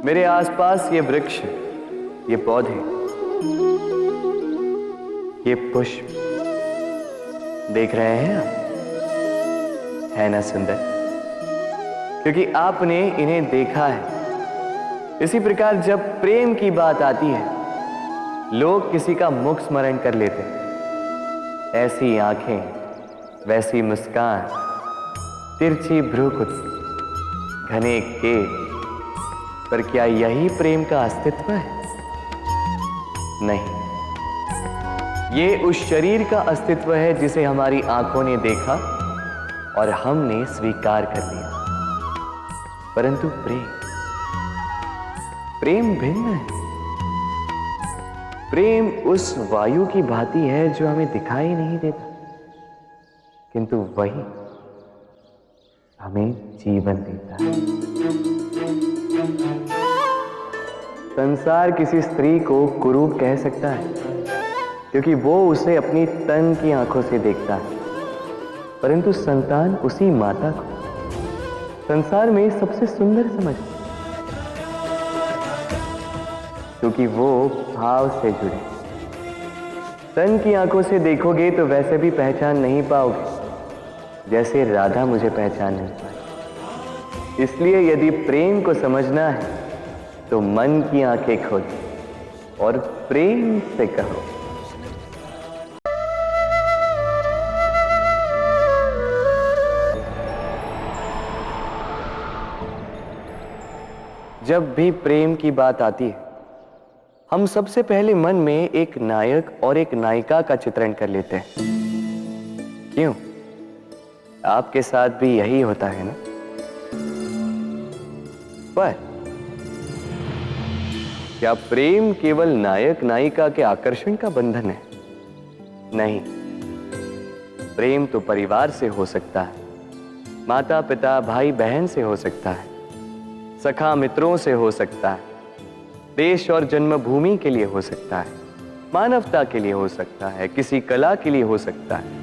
मेरे आसपास ये वृक्ष, ये पौधे, ये पुष्प देख रहे हैं आप? है ना सुंदर? क्योंकि आपने इन्हें देखा है। इसी प्रकार जब प्रेम की बात आती है, लोग किसी का मुख स्मरण कर लेते हैं। ऐसी आंखें, वैसी मुस्कान, तिरछी भ्रूकुटी, घने केश, पर क्या यही प्रेम का अस्तित्व है? नहीं, ये उस शरीर का अस्तित्व है जिसे हमारी आंखों ने देखा और हमने स्वीकार कर लिया। परंतु प्रेम भिन्न है। प्रेम उस वायु की भांति है जो हमें दिखाई नहीं देता, किंतु वही हमें जीवन देता है। संसार किसी स्त्री को कुरूप कह सकता है, क्योंकि वो उसे अपनी तन की आंखों से देखता है, परंतु संतान उसी माता को संसार में सबसे सुंदर समझती, क्योंकि वो भाव से जुड़े। तन की आंखों से देखोगे तो वैसे भी पहचान नहीं पाओगे जैसे राधा मुझे पहचान नहीं पाई। इसलिए यदि प्रेम को समझना है तो मन की आंखें खोलो और प्रेम से कहो। जब भी प्रेम की बात आती है, हम सबसे पहले मन में एक नायक और एक नायिका का चित्रण कर लेते हैं। क्यों? आपके साथ भी यही होता है ना? पर क्या प्रेम केवल नायक नायिका के आकर्षण का बंधन है? नहीं, प्रेम तो परिवार से हो सकता है, माता पिता भाई बहन से हो सकता है, सखा मित्रों से हो सकता है, देश और जन्मभूमि के लिए हो सकता है, मानवता के लिए हो सकता है, किसी कला के लिए हो सकता है,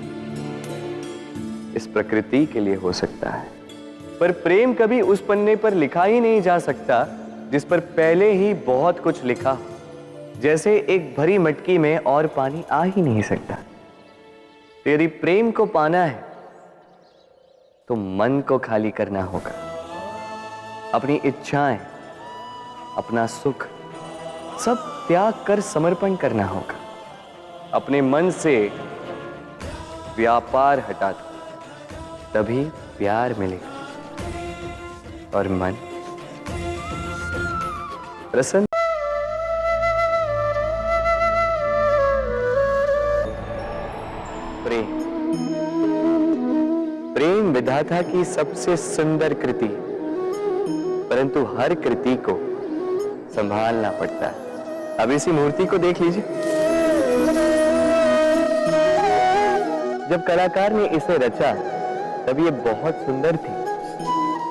इस प्रकृति के लिए हो सकता है। पर प्रेम कभी उस पन्ने पर लिखा ही नहीं जा सकता जिस पर पहले ही बहुत कुछ लिखा हो। जैसे एक भरी मटकी में और पानी आ ही नहीं सकता। यदि प्रेम को पाना है तो मन को खाली करना होगा। अपनी इच्छाएं, अपना सुख सब त्याग कर समर्पण करना होगा। अपने मन से व्यापार हटा दो, तभी प्यार मिलेगा और मन प्रसन्न। प्रेम विधाता की सबसे सुंदर कृति, परंतु हर कृति को संभालना पड़ता है। अब इसी मूर्ति को देख लीजिए। जब कलाकार ने इसे रचा तब ये बहुत सुंदर थी,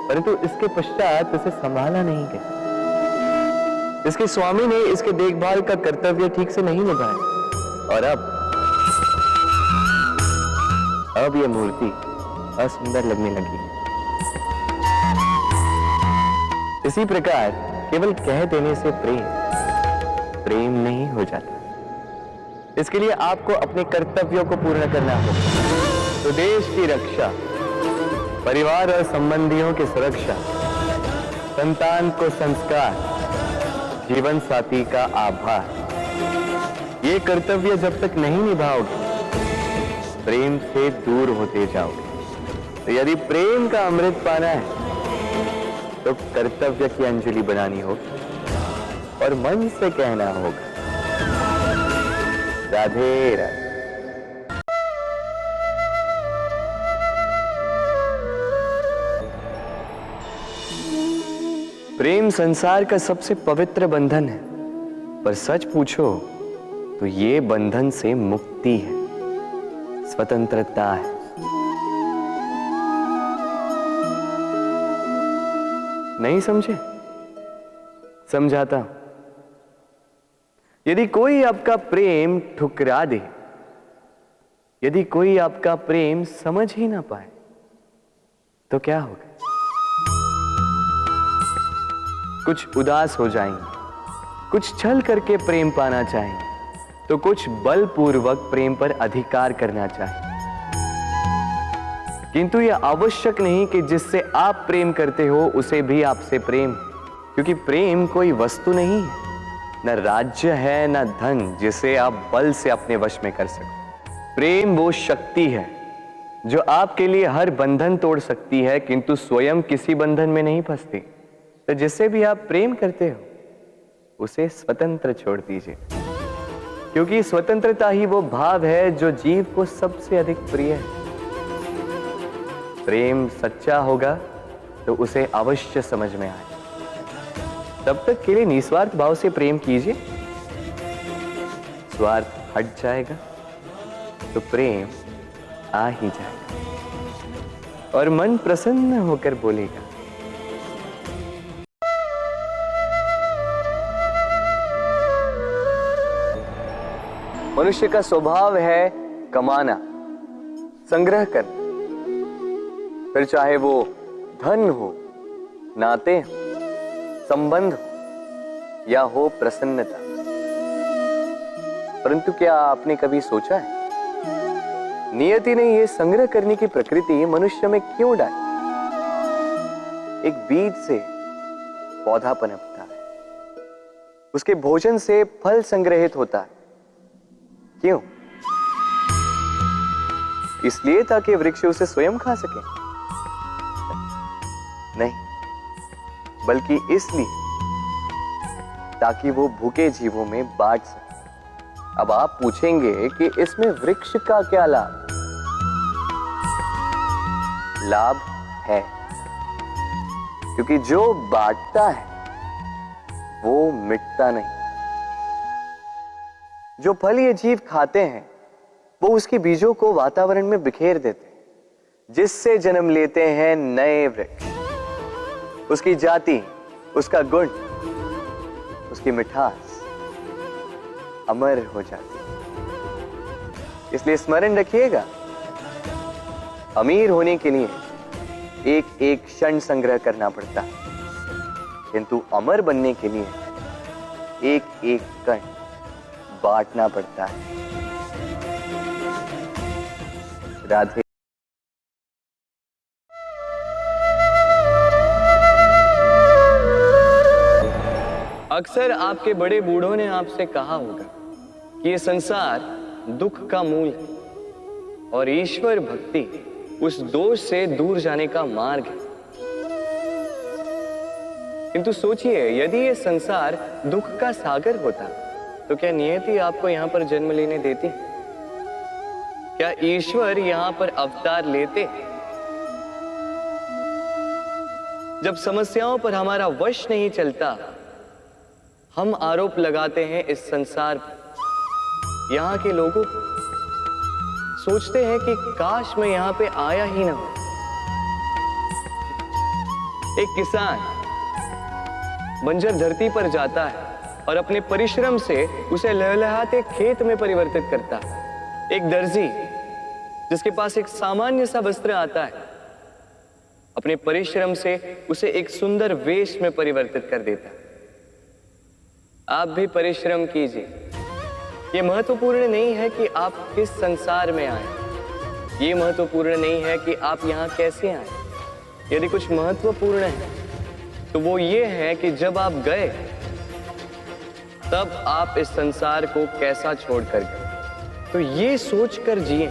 परंतु इसके पश्चात इसे संभाला नहीं गया। इसके स्वामी ने इसके देखभाल का कर्तव्य ठीक से नहीं निभाया और अब यह मूर्ति असुंदर लगने लगी। इसी प्रकार केवल कह देने से प्रेम नहीं हो जाता। इसके लिए आपको अपने कर्तव्यों को पूर्ण करना होगा। तो देश की रक्षा, परिवार और संबंधियों की सुरक्षा, संतान को संस्कार, जीवन साथी का आभार, ये कर्तव्य जब तक नहीं निभाओगे प्रेम से दूर होते जाओगे। तो यदि प्रेम का अमृत पाना है तो कर्तव्य की अंजलि बनानी होगी और मन से कहना होगा, राधे राधे। प्रेम संसार का सबसे पवित्र बंधन है, पर सच पूछो तो ये बंधन से मुक्ति है, स्वतंत्रता है। नहीं समझे? समझाता हूं। यदि कोई आपका प्रेम ठुकरा दे, यदि कोई आपका प्रेम समझ ही ना पाए, तो क्या होगा? कुछ उदास हो जाएंगे, कुछ छल करके प्रेम पाना चाहेंगे, तो कुछ बलपूर्वक प्रेम पर अधिकार करना चाहेंगे। किंतु यह आवश्यक नहीं कि जिससे आप प्रेम करते हो उसे भी आपसे प्रेम, क्योंकि प्रेम कोई वस्तु नहीं है, न राज्य है, न धन जिसे आप बल से अपने वश में कर सको। प्रेम वो शक्ति है जो आपके लिए हर बंधन तोड़ सकती है, किंतु स्वयं किसी बंधन में नहीं फंसती। तो जिससे भी आप प्रेम करते हो उसे स्वतंत्र छोड़ दीजिए, क्योंकि स्वतंत्रता ही वो भाव है जो जीव को सबसे अधिक प्रिय है। प्रेम सच्चा होगा तो उसे अवश्य समझ में आए। तब तक के लिए निस्वार्थ भाव से प्रेम कीजिए। स्वार्थ हट जाएगा तो प्रेम आ ही जाएगा और मन प्रसन्न होकर बोलेगा। मनुष्य का स्वभाव है कमाना, संग्रह करना, फिर चाहे वो धन हो, नाते हो, संबंध हो या हो प्रसन्नता। परंतु क्या आपने कभी सोचा है नियति ने यह संग्रह करने की प्रकृति मनुष्य में क्यों डाली? एक बीज से पौधा पनपता है, उसके भोजन से फल संग्रहित होता है। क्यों? इसलिए ताकि वृक्ष उसे स्वयं खा सके? नहीं, बल्कि इसलिए ताकि वो भूखे जीवों में बांट सके। अब आप पूछेंगे कि इसमें वृक्ष का क्या लाभ? लाभ है, क्योंकि जो बांटता है वो मिटता नहीं। जो फल ये जीव खाते हैं वो उसके बीजों को वातावरण में बिखेर देते हैं, जिससे जन्म लेते हैं नए वृक्ष। उसकी जाति, उसका गुण, उसकी मिठास अमर हो जाती है। इसलिए स्मरण रखिएगा, अमीर होने के लिए एक एक क्षण संग्रह करना पड़ता है, किंतु अमर बनने के लिए एक एक कण बांटना पड़ता है। राधे। अक्सर आपके बड़े बूढ़ों ने आपसे कहा होगा कि ये संसार दुख का मूल है और ईश्वर भक्ति उस दोष से दूर जाने का मार्ग है। किंतु सोचिए, यदि ये संसार दुख का सागर होता तो क्या नियति आपको यहां पर जन्म लेने देती? क्या ईश्वर यहां पर अवतार लेते? जब समस्याओं पर हमारा वश नहीं चलता, हम आरोप लगाते हैं इस संसार पर। यहां के लोगों सोचते हैं कि काश मैं यहां पे आया ही ना हो। एक किसान बंजर धरती पर जाता है और अपने परिश्रम से उसे लहलहाते खेत में परिवर्तित करता है। एक दर्जी जिसके पास एक सामान्य सा वस्त्र आता है, अपने परिश्रम से उसे एक सुंदर वेश में परिवर्तित कर देता है। आप भी परिश्रम कीजिए। ये महत्वपूर्ण नहीं है कि आप किस संसार में आए, ये महत्वपूर्ण नहीं है कि आप यहाँ कैसे आए। यदि कुछ महत्वपूर्ण है तो वो ये है कि जब आप गए तब आप इस संसार को कैसा छोड़कर गए। तो ये सोचकर जिए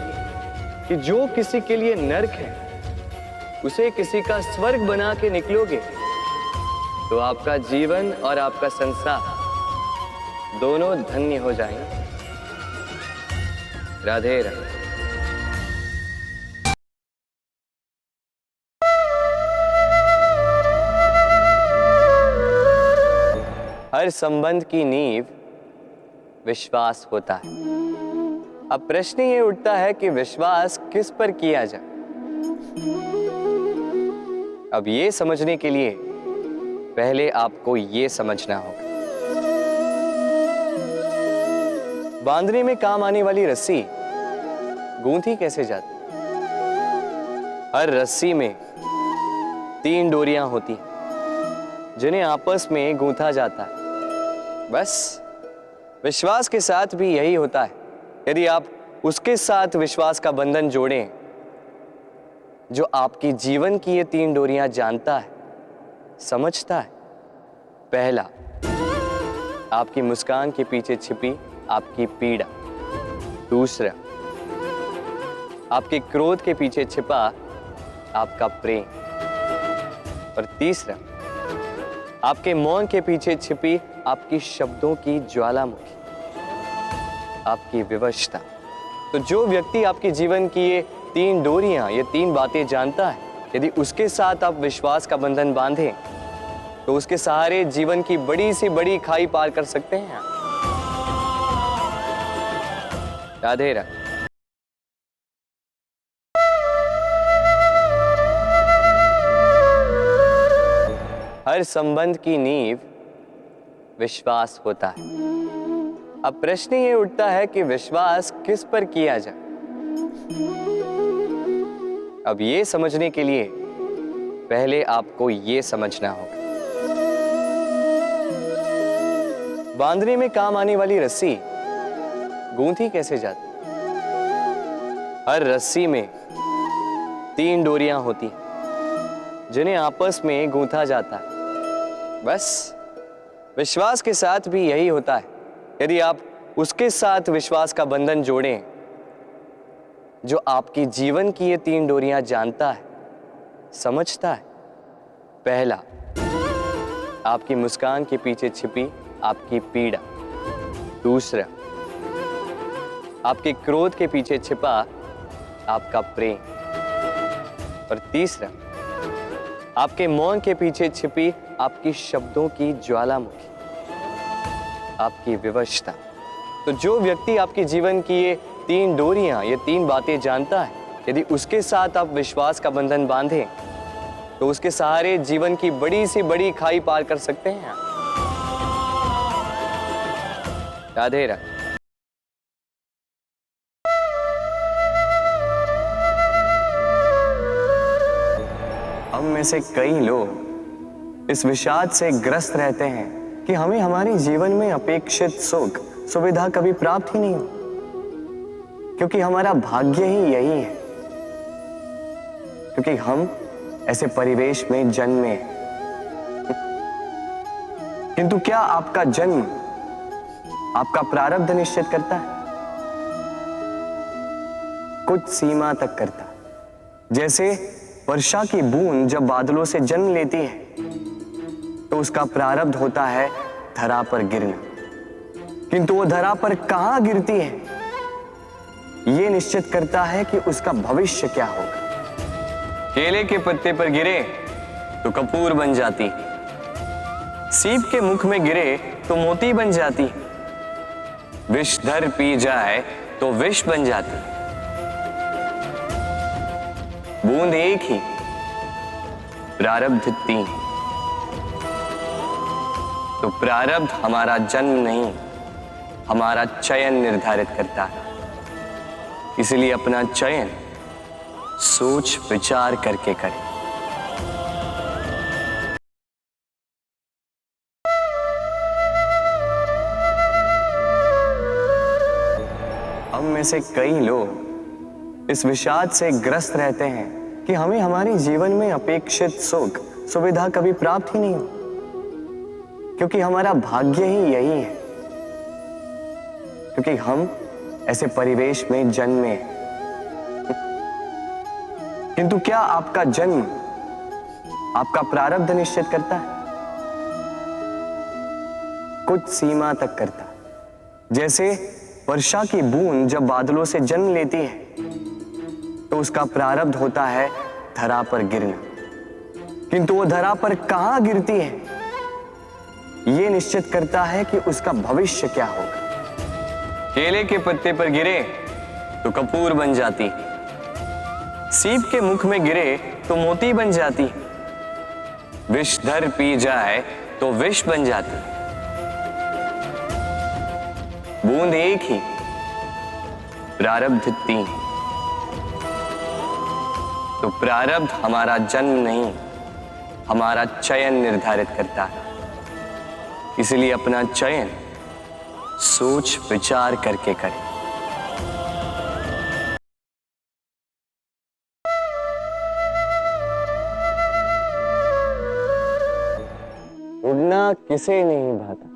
कि जो किसी के लिए नरक है उसे किसी का स्वर्ग बना के निकलोगे तो आपका जीवन और आपका संसार दोनों धन्य हो जाएंगे। राधे राधे। हर संबंध की नींव विश्वास होता है। अब प्रश्न ये उठता है कि विश्वास किस पर किया जाए। अब ये समझने के लिए पहले आपको ये समझना होगा, बांधने में काम आने वाली रस्सी गूंथी कैसे जाती? हर रस्सी में 3 डोरियां होती जिन्हें आपस में गूंथा जाता है। बस विश्वास के साथ भी यही होता है। यदि आप उसके साथ विश्वास का बंधन जोड़ें जो आपकी जीवन की ये 3 डोरियां जानता है, समझता है। पहला, आपकी मुस्कान के पीछे छिपी आपकी पीड़ा। दूसरा, आपके क्रोध के पीछे छिपा आपका प्रेम। और तीसरा, आपके मौन के पीछे छिपी आपकी शब्दों की ज्वालामुखी, आपकी विवशता। तो जो व्यक्ति आपके जीवन की ये 3 डोरियां, ये 3 बातें जानता है, यदि उसके साथ आप विश्वास का बंधन बांधें तो उसके सहारे जीवन की बड़ी से बड़ी खाई पार कर सकते हैं आप। राधे राधे। हर संबंध की नींव विश्वास होता है। अब प्रश्न ये उठता है कि विश्वास किस पर किया जाए। अब ये समझने के लिए पहले आपको ये समझना होगा, बांधने में काम आने वाली रस्सी गूंथी कैसे जाती। हर रस्सी में 3 डोरियां होती जिन्हें आपस में गूंथा जाता है। बस विश्वास के साथ भी यही होता है। यदि आप उसके साथ विश्वास का बंधन जोड़ें जो आपकी जीवन की ये 3 डोरियां जानता है, समझता है। पहला, आपकी मुस्कान के पीछे छिपी आपकी पीड़ा। दूसरा, आपके क्रोध के पीछे छिपा आपका प्रेम। और तीसरा, आपके मौन के पीछे छिपी आपकी शब्दों की ज्वालामुखी, आपकी विवशता। तो जो व्यक्ति आपके जीवन की ये 3 डोरियां, ये 3 बातें जानता है, यदि उसके साथ आप विश्वास का बंधन बांधें तो उसके सहारे जीवन की बड़ी से बड़ी खाई पार कर सकते हैं आप। राधे राधे। हम में से कई लोग इस विषाद से ग्रस्त रहते हैं कि हमें हमारे जीवन में अपेक्षित सुख सुविधा कभी प्राप्त ही नहीं हो, क्योंकि हमारा भाग्य ही यही है, क्योंकि हम ऐसे परिवेश में जन्मे। किंतु क्या आपका जन्म आपका प्रारब्ध निश्चित करता है? कुछ सीमा तक करता। जैसे वर्षा की बूंद जब बादलों से जन्म लेती है तो उसका प्रारब्ध होता है धरा पर गिरना, किंतु वो धरा पर कहां गिरती है ये निश्चित करता है कि उसका भविष्य क्या होगा। केले के पत्ते पर गिरे तो कपूर बन जाती, सीप के मुख में गिरे तो मोती बन जाती, विषधर पी जाए तो विष बन जाती। बूंद एक ही, प्रारब्ध 3। तो प्रारब्ध हमारा जन्म नहीं, हमारा चयन निर्धारित करता है। इसलिए अपना चयन सोच विचार करके करें। हम में से कई लोग इस विषाद से ग्रस्त रहते हैं कि हमें हमारे जीवन में अपेक्षित सुख सुविधा कभी प्राप्त ही नहीं हो, क्योंकि हमारा भाग्य ही यही है, क्योंकि हम ऐसे परिवेश में जन्मे। किंतु क्या आपका जन्म आपका प्रारब्ध निश्चित करता है? कुछ सीमा तक करता। जैसे वर्षा की बूंद जब बादलों से जन्म लेती है तो उसका प्रारब्ध होता है धरा पर गिरना, किंतु वो धरा पर कहां गिरती है ये निश्चित करता है कि उसका भविष्य क्या होगा। केले के पत्ते पर गिरे तो कपूर बन जाती, सीप के मुख में गिरे तो मोती बन जाती, विषधर पी जाए तो विष बन जाती। बूंद एक ही, प्रारब्ध 3। तो प्रारब्ध हमारा जन्म नहीं, हमारा चयन निर्धारित करता है। इसलिए अपना चयन सोच विचार करके करें। उड़ना किसे नहीं भाता,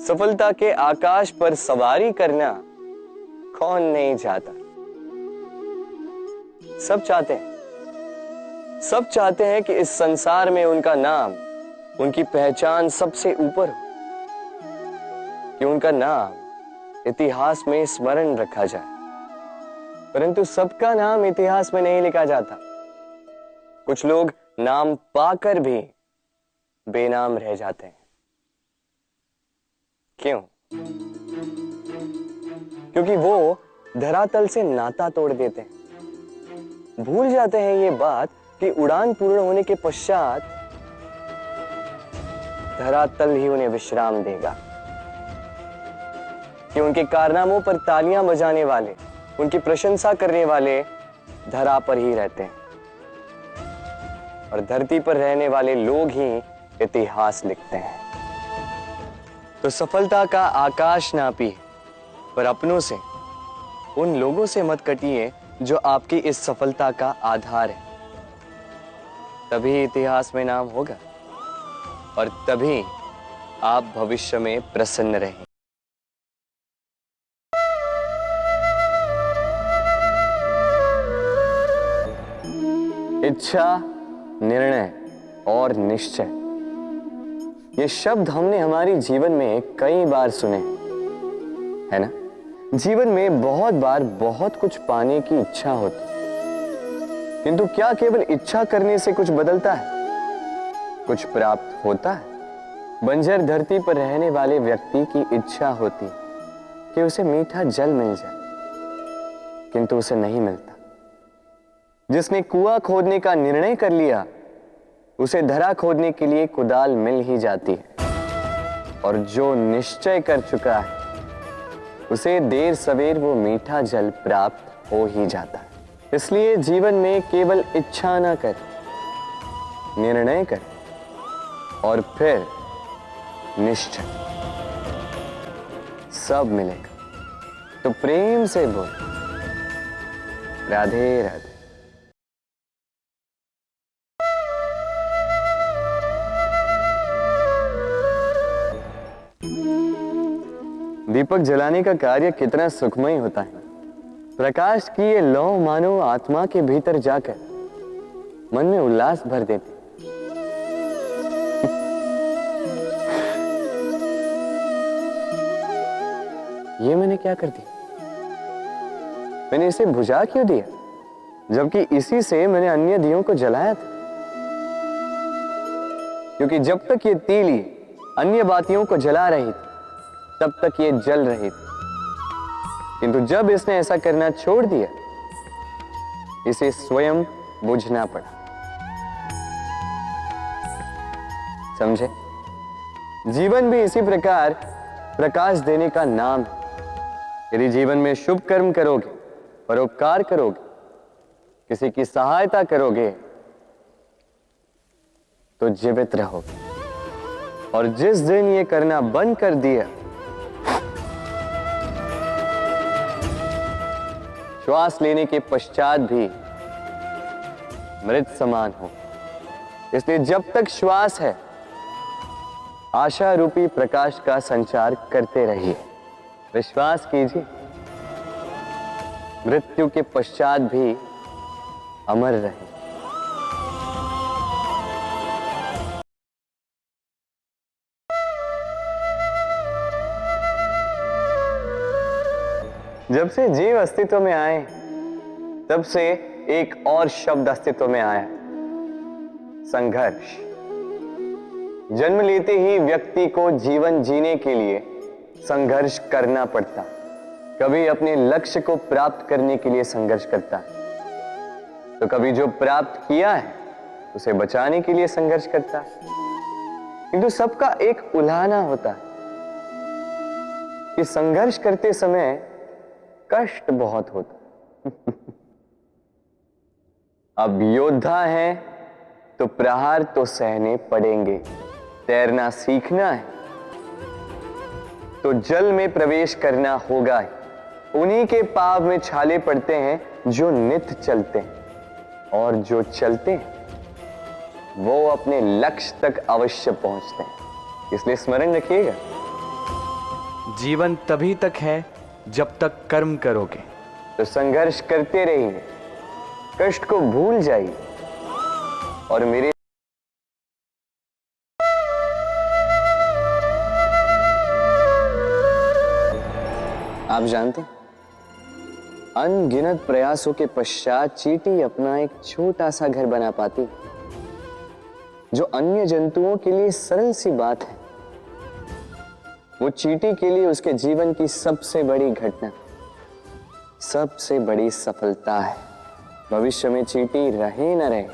सफलता के आकाश पर सवारी करना कौन नहीं चाहता। सब चाहते हैं कि इस संसार में उनका नाम, उनकी पहचान सबसे ऊपर हो, कि उनका नाम इतिहास में स्मरण रखा जाए। परंतु सबका नाम इतिहास में नहीं लिखा जाता। कुछ लोग नाम पाकर भी बेनाम रह जाते हैं। क्यों? क्योंकि वो धरातल से नाता तोड़ देते हैं। भूल जाते हैं ये बात कि उड़ान पूर्ण होने के पश्चात धरातल ही उन्हें विश्राम देगा, कि उनके कारनामों पर तालियां बजाने वाले, उनकी प्रशंसा करने वाले धरा पर ही रहते हैं और धरती पर रहने वाले लोग ही इतिहास लिखते हैं। तो सफलता का आकाश नापिए, पर अपनों से, उन लोगों से मत कटिए जो आपकी इस सफलता का आधार है। तभी इतिहास में नाम होगा और तभी आप भविष्य में प्रसन्न रहेंगे। इच्छा, निर्णय और निश्चय, ये शब्द हमने हमारे जीवन में कई बार सुने, है ना? जीवन में बहुत बार बहुत कुछ पाने की इच्छा होती, किंतु क्या केवल इच्छा करने से कुछ बदलता है? कुछ प्राप्त होता है? बंजर धरती पर रहने वाले व्यक्ति की इच्छा होती कि उसे मीठा जल मिल जाए, किंतु उसे नहीं मिलता। जिसने कुआं खोदने का निर्णय कर लिया, उसे धरा खोदने के लिए कुदाल मिल ही जाती है। और जो निश्चय कर चुका है, उसे देर सवेर वो मीठा जल प्राप्त हो ही जाता है। इसलिए जीवन में केवल इच्छा ना कर, निर्णय कर और फिर निश्चय, सब मिलेगा। तो प्रेम से बोल, राधे राधे। दीपक जलाने का कार्य कितना सुखमय होता है। प्रकाश की ये लौ मानो आत्मा के भीतर जाकर मन में उल्लास भर देती। ये मैंने क्या कर दिया? मैंने इसे बुझा क्यों दिया, जबकि इसी से मैंने अन्य दियों को जलाया था? क्योंकि जब तक ये तीली अन्य बातियों को जला रही थी, तब तक ये जल रही थी। किंतु जब इसने ऐसा करना छोड़ दिया, इसे स्वयं बुझना पड़ा। समझे? जीवन भी इसी प्रकार प्रकाश देने का नाम है। यदि जीवन में शुभ कर्म करोगे, परोपकार करोगे, किसी की सहायता करोगे, तो जीवित रहोगे। और जिस दिन ये करना बंद कर दिया, श्वास लेने के पश्चात भी मृत समान हो। इसलिए जब तक श्वास है, आशा रूपी प्रकाश का संचार करते रहिए। विश्वास कीजिए, मृत्यु के पश्चात भी अमर रहे। जब से जीव अस्तित्व में आए, तब से एक और शब्द अस्तित्व में आया, संघर्ष। जन्म लेते ही व्यक्ति को जीवन जीने के लिए संघर्ष करना पड़ता। कभी अपने लक्ष्य को प्राप्त करने के लिए संघर्ष करता है, तो कभी जो प्राप्त किया है उसे बचाने के लिए संघर्ष करता है। किंतु सबका एक उल्हाना होता है कि संघर्ष करते समय कष्ट बहुत होता। अब योद्धा है तो प्रहार तो सहने पड़ेंगे। तैरना सीखना है तो जल में प्रवेश करना होगा। उन्हीं के पाव में छाले पड़ते हैं जो नित चलते हैं, और जो चलते हैं वो अपने लक्ष्य तक अवश्य पहुंचते हैं। इसलिए स्मरण रखिएगा, जीवन तभी तक है जब तक कर्म करोगे। तो संघर्ष करते रहिए, कष्ट को भूल जाइए और मेरे आप जानते हैं, अनगिनत प्रयासों के पश्चात चींटी अपना एक छोटा सा घर बना पाती है, जो अन्य जंतुओं के लिए सरल सी बात है। वो चींटी के लिए उसके जीवन की सबसे बड़ी घटना, सबसे बड़ी सफलता है। भविष्य में चींटी रहे न रहे,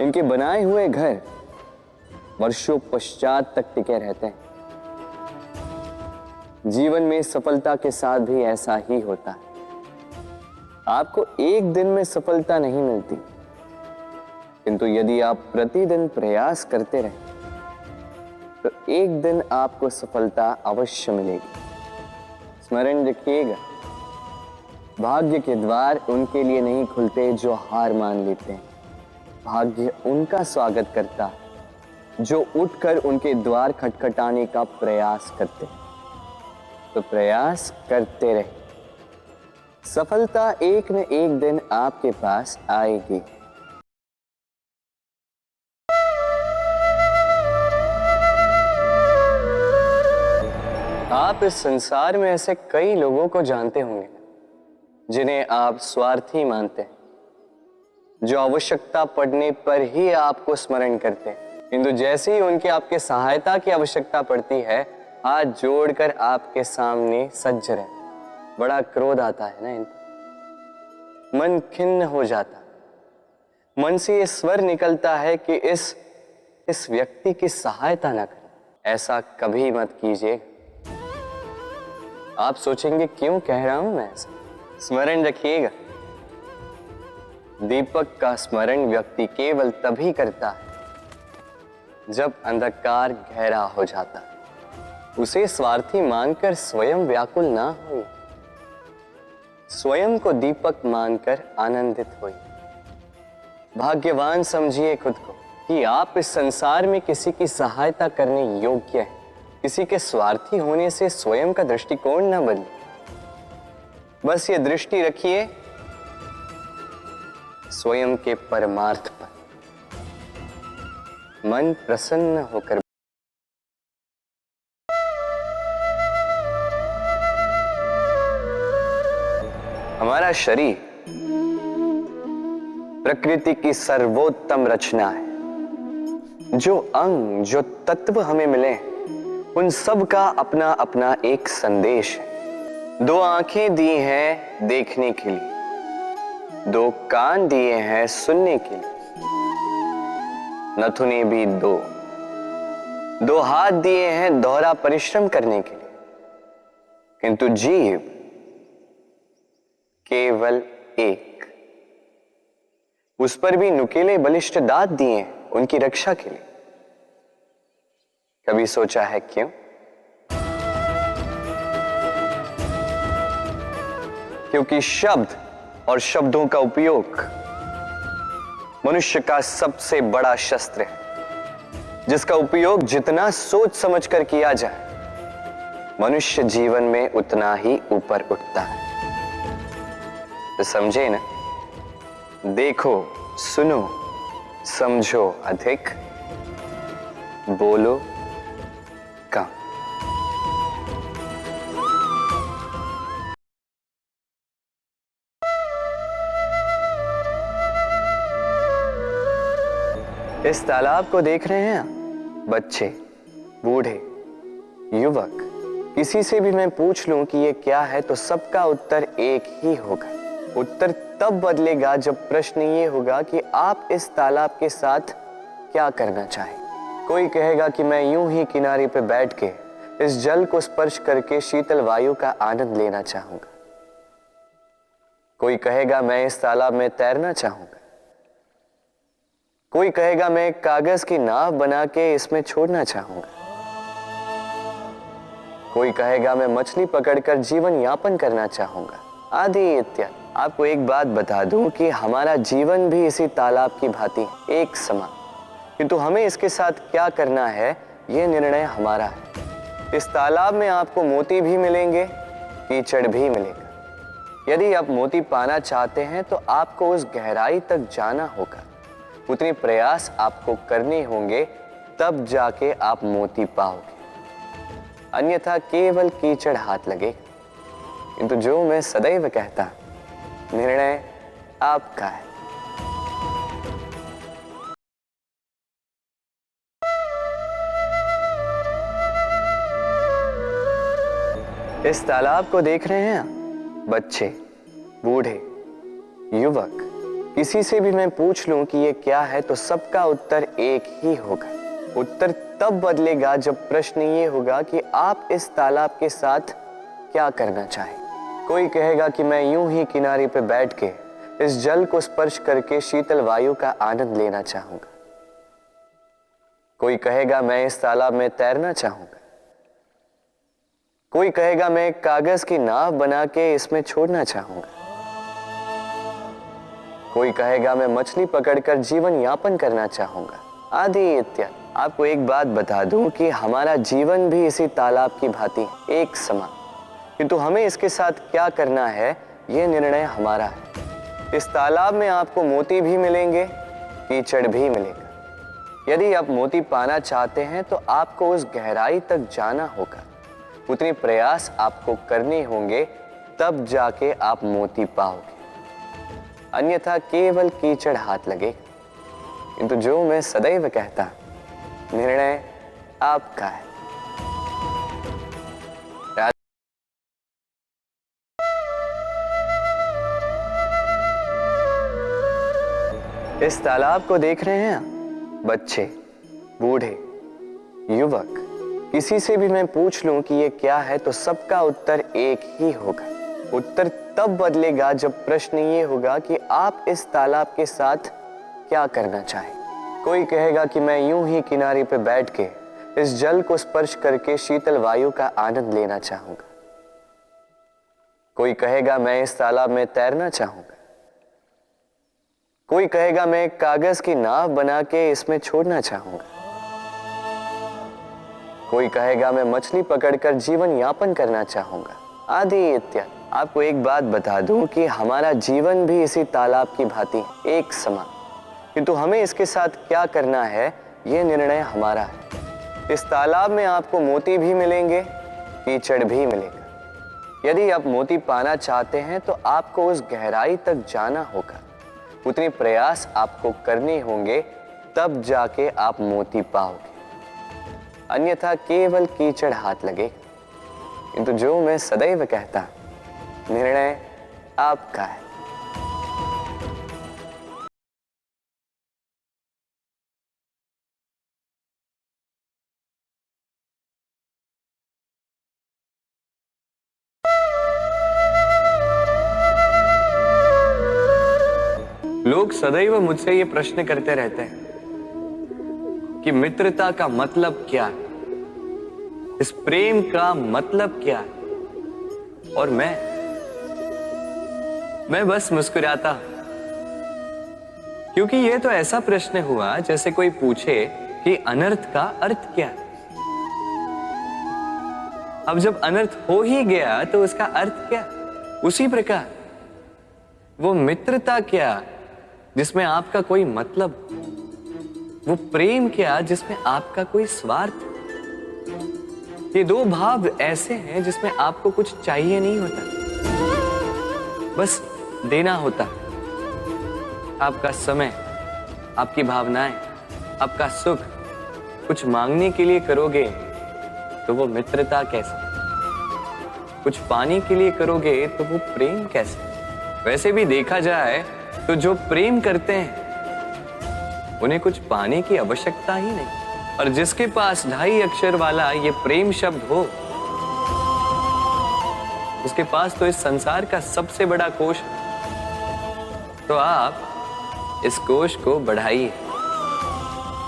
इनके बनाए हुए घर वर्षों पश्चात तक टिके रहते हैं। जीवन में सफलता के साथ भी ऐसा ही होता है। आपको एक दिन में सफलता नहीं मिलती, किंतु यदि आप प्रतिदिन प्रयास करते रहे तो एक दिन आपको सफलता अवश्य मिलेगी। स्मरण रखिएगा, भाग्य के द्वार उनके लिए नहीं खुलते जो हार मान लेते हैं। भाग्य उनका स्वागत करता है जो उठकर उनके द्वार खटखटाने का प्रयास करते हैं। तो प्रयास करते रहे, सफलता एक न एक दिन आपके पास आएगी। आप इस संसार में ऐसे कई लोगों को जानते होंगे जिन्हें आप स्वार्थी मानते हैं, जो आवश्यकता पड़ने पर ही आपको स्मरण करते हैं, किंतु जैसे ही उनकी आपके सहायता की आवश्यकता पड़ती है, हाथ जोड़कर आपके सामने सज्ज रहे। बड़ा क्रोध आता है ना इन पर, मन खिन्न हो जाता, मन से ये स्वर निकलता है कि इस व्यक्ति की सहायता ना करें। ऐसा कभी मत कीजिए। आप सोचेंगे क्यों कह रहा हूं मैं ऐसा। स्मरण रखिएगा, दीपक का स्मरण व्यक्ति केवल तभी करता है जब अंधकार गहरा हो जाता है। उसे स्वार्थी मानकर स्वयं व्याकुल ना हो, स्वयं को दीपक मानकर आनंदित होइए। भाग्यवान समझिए खुद को कि आप इस संसार में किसी की सहायता करने योग्य हैं। किसी के स्वार्थी होने से स्वयं का दृष्टिकोण न बदले। बस ये दृष्टि रखिए स्वयं के परमार्थ पर। मन प्रसन्न होकर हमारा शरीर प्रकृति की सर्वोत्तम रचना है। जो अंग, जो तत्व हमें मिले, उन सब का अपना अपना एक संदेश है। दो आंखें दी हैं देखने के लिए, दो कान दिए हैं सुनने के लिए, नथुने भी दो हाथ दिए हैं दोहरा परिश्रम करने के लिए, किंतु जीव केवल एक। उस पर भी नुकीले बलिष्ठ दांत दिए हैं उनकी रक्षा के लिए। कभी सोचा है क्यों? क्योंकि शब्द और शब्दों का उपयोग मनुष्य का सबसे बड़ा शस्त्र है, जिसका उपयोग जितना सोच समझकर किया जाए, मनुष्य जीवन में उतना ही ऊपर उठता है। तो समझे ना, देखो, सुनो, समझो अधिक, बोलो कम। इस तालाब को देख रहे हैं आप? बच्चे, बूढ़े, युवक, किसी से भी मैं पूछ लूं कि ये क्या है तो सबका उत्तर एक ही होगा। उत्तर तब बदलेगा जब प्रश्न ये होगा कि आप इस तालाब के साथ क्या करना चाहें। कोई कहेगा कि मैं यूं ही किनारे पे बैठ के इस जल को स्पर्श करके शीतल वायु का आनंद लेना चाहूंगा। कोई कहेगा मैं इस तालाब में तैरना चाहूंगा। कोई कहेगा मैं एक कागज की नाव बना के इसमें छोड़ना चाहूंगा। कोई कहेगा मैं मछली पकड़कर जीवन यापन करना चाहूंगा, आदि इत्यादि। आपको एक बात बता दूं कि हमारा जीवन भी इसी तालाब की भांति एक समान, किंतु हमें इसके साथ क्या करना है यह निर्णय हमारा है। इस तालाब में आपको मोती भी मिलेंगे, कीचड़ भी मिलेगा। यदि आप मोती पाना चाहते हैं तो आपको उस गहराई तक जाना होगा, उतने प्रयास आपको करने होंगे, तब जाके आप मोती पाओगे। अन्यथा केवल कीचड़ हाथ लगेगा। किंतु जो मैं सदैव कहता, निर्णय आपका है। इस तालाब को देख रहे हैं आप? बच्चे, बूढ़े, युवक, किसी से भी मैं पूछ लूं कि ये क्या है तो सबका उत्तर एक ही होगा। उत्तर तब बदलेगा जब प्रश्न ये होगा कि आप इस तालाब के साथ क्या करना चाहें। कोई कहेगा कि मैं यूं ही किनारे पे बैठ के इस जल को स्पर्श करके शीतल वायु का आनंद लेना चाहूंगा। कोई कहेगा मैं इस तालाब में तैरना चाहूंगा। कोई कहेगा मैं एक कागज की नाव बना के इसमें छोड़ना चाहूंगा। कोई कहेगा मैं मछली पकड़कर जीवन यापन करना चाहूंगा, आदि इत्यादि। आपको एक बात बता दूं कि हमारा जीवन भी इसी तालाब की भांति एक समान, किंतु हमें इसके साथ क्या करना है यह निर्णय हमारा है। इस तालाब में आपको मोती भी मिलेंगे, कीचड़ भी मिलेगा। यदि आप मोती पाना चाहते हैं तो आपको उस गहराई तक जाना होगा, उतने प्रयास आपको करने होंगे, तब जाके आप मोती पाओगे। अन्यथा केवल कीचड़ हाथ लगेगा। किंतु जो मैं सदैव कहता, निर्णय आपका है। इस तालाब को देख रहे हैं आप? बच्चे, बूढ़े, युवक, किसी से भी मैं पूछ लूं कि ये क्या है तो सबका उत्तर एक ही होगा। उत्तर तब बदलेगा जब प्रश्न ये होगा कि आप इस तालाब के साथ क्या करना चाहें। कोई कहेगा कि मैं यूं ही किनारे पे बैठ के इस जल को स्पर्श करके शीतल वायु का आनंद लेना चाहूंगा। कोई कहेगा मैं इस तालाब में तैरना चाहूंगा। कोई कहेगा मैं एक कागज की नाव बना के इसमें छोड़ना चाहूंगा। कोई कहेगा मैं मछली पकड़कर जीवन यापन करना चाहूंगा, आदि इत्यादि। आपको एक बात बता दूं कि हमारा जीवन भी इसी तालाब की भांति एक समान, किंतु हमें इसके साथ क्या करना है यह निर्णय हमारा है। इस तालाब में आपको मोती भी मिलेंगे, कीचड़ भी मिलेगा। यदि आप मोती पाना चाहते हैं तो आपको उस गहराई तक जाना होगा, उतने प्रयास आपको करने होंगे, तब जाके आप मोती पाओगे। अन्यथा केवल कीचड़ हाथ लगेगा। किंतु जो मैं सदैव कहता, निर्णय आपका है। लोग सदैव मुझसे ये प्रश्न करते रहते हैं कि मित्रता का मतलब क्या है, इस प्रेम का मतलब क्या है। और मैं बस मुस्कुराता, क्योंकि ये तो ऐसा प्रश्न हुआ जैसे कोई पूछे कि अनर्थ का अर्थ क्या है। अब जब अनर्थ हो ही गया तो उसका अर्थ क्या? उसी प्रकार वो मित्रता क्या जिसमें आपका कोई मतलब, वो प्रेम क्या जिसमें आपका कोई स्वार्थ। ये दो भाव ऐसे हैं जिसमें आपको कुछ चाहिए नहीं होता, बस देना होता। आपका समय, आपकी भावनाएं, आपका सुख कुछ मांगने के लिए करोगे तो वो मित्रता कैसे? कुछ पाने के लिए करोगे तो वो प्रेम कैसे? वैसे भी देखा जाए तो जो प्रेम करते हैं उन्हें कुछ पाने की आवश्यकता ही नहीं, और जिसके पास 2.5 अक्षर वाला ये प्रेम शब्द हो, उसके पास तो इस संसार का सबसे बड़ा कोश है। तो आप इस कोश को बढ़ाइए।